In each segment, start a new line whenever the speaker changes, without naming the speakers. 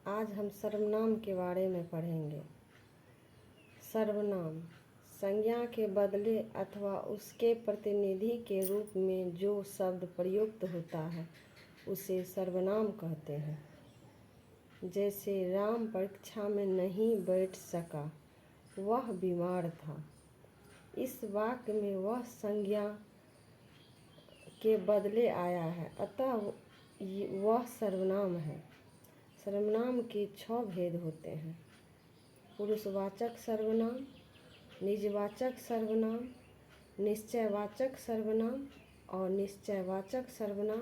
आज हम सर्वनाम के बारे में पढ़ेंगे। सर्वनाम संज्ञा के बदले अथवा उसके प्रतिनिधि के रूप में जो शब्द प्रयुक्त होता है उसे सर्वनाम कहते हैं। जैसे राम परीक्षा में नहीं बैठ सका, वह बीमार था। इस वाक्य में वह संज्ञा के बदले आया है, अतः वह सर्वनाम है। सर्वनाम के 6 भेद होते हैं: पुरुषवाचक सर्वनाम, निजवाचक सर्वनाम, निश्चयवाचक सर्वनाम और निश्चयवाचक सर्वनाम,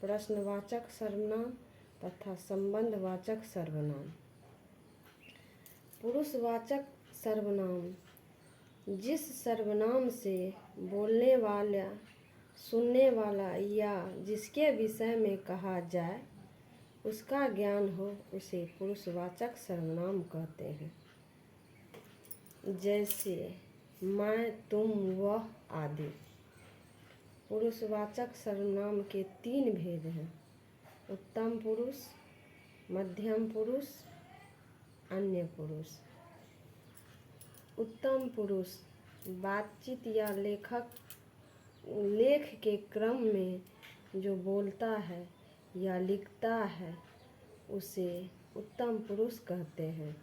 प्रश्नवाचक सर्वनाम तथा संबंधवाचक सर्वनाम। पुरुषवाचक सर्वनाम जिस सर्वनाम से बोलने वाला, सुनने वाला या जिसके विषय में कहा जाए उसका ज्ञान हो, उसे पुरुषवाचक सर्वनाम कहते हैं। जैसे मैं, तुम, वह आदि। पुरुषवाचक सर्वनाम के 3 भेद हैं: उत्तम पुरुष, मध्यम पुरुष, अन्य पुरुष। उत्तम पुरुष बातचीत या लेख के क्रम में जो बोलता है या लिखता है उसे उत्तम पुरुष कहते हैं।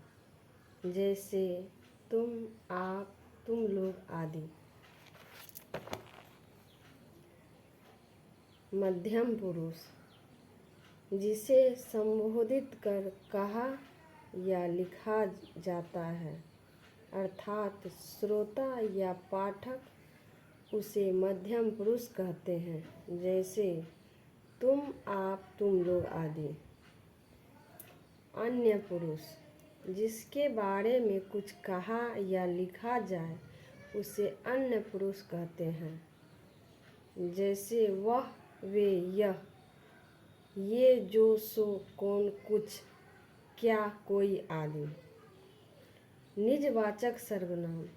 जैसे तुम, आप, तुम लोग आदि। मध्यम पुरुष जिसे संबोधित कर कहा या लिखा जाता है, अर्थात श्रोता या पाठक उसे मध्यम पुरुष कहते हैं। जैसे तुम, आप, तुम लोग आदि। अन्य पुरुष जिसके बारे में कुछ कहा या लिखा जाए उसे अन्य पुरुष कहते हैं। जैसे वह, वे, यह, ये, जो, सो, कौन, कुछ, क्या, कोई आदि। निजवाचक सर्वनाम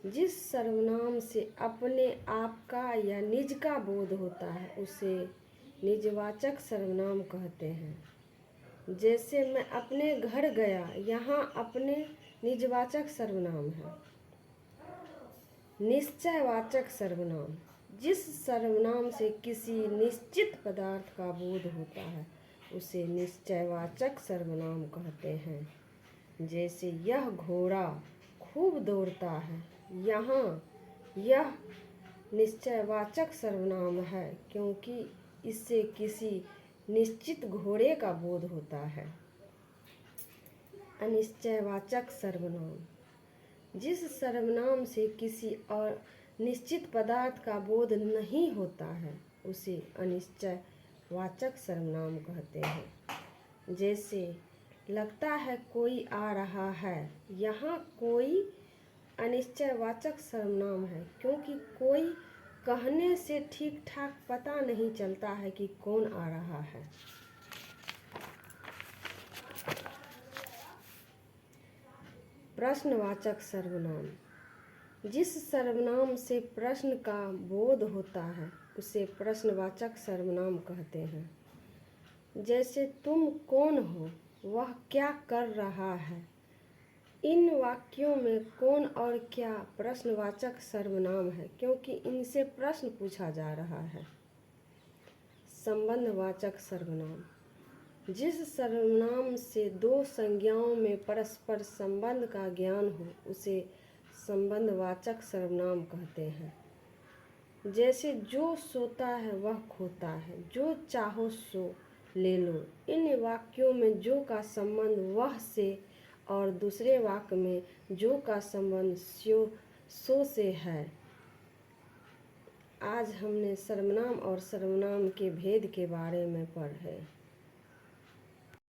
जिस सर्वनाम से अपने आप का या निज का बोध होता है उसे निजवाचक सर्वनाम कहते हैं। जैसे मैं अपने घर गया, यहाँ अपने निजवाचक सर्वनाम है। निश्चयवाचक सर्वनाम जिस सर्वनाम से किसी निश्चित पदार्थ का बोध होता है उसे निश्चयवाचक सर्वनाम कहते हैं। जैसे यह घोड़ा खूब दौड़ता है, यहाँ यह निश्चयवाचक सर्वनाम है क्योंकि इससे किसी निश्चित घोड़े का बोध होता है। अनिश्चयवाचक सर्वनाम जिस सर्वनाम से किसी और निश्चित पदार्थ का बोध नहीं होता है उसे अनिश्चयवाचक सर्वनाम कहते हैं। जैसे लगता है कोई आ रहा है, यहाँ कोई अनिश्चयवाचक सर्वनाम है क्योंकि कोई कहने से ठीक ठाक पता नहीं चलता है कि कौन आ रहा है। प्रश्नवाचक सर्वनाम जिस सर्वनाम से प्रश्न का बोध होता है उसे प्रश्नवाचक सर्वनाम कहते हैं। जैसे तुम कौन हो, वह क्या कर रहा है। इन वाक्यों में कौन और क्या प्रश्नवाचक सर्वनाम है क्योंकि इनसे प्रश्न पूछा जा रहा है। संबंधवाचक सर्वनाम जिस सर्वनाम से 2 संज्ञाओं में परस्पर संबंध का ज्ञान हो उसे संबंधवाचक सर्वनाम कहते हैं। जैसे जो सोता है वह खोता है, जो चाहो सो ले लो। इन वाक्यों में जो का संबंध वह से और दूसरे वाक्य में जो का संबंध सो से है। आज हमने सर्वनाम और सर्वनाम के भेद के बारे में पढ़े।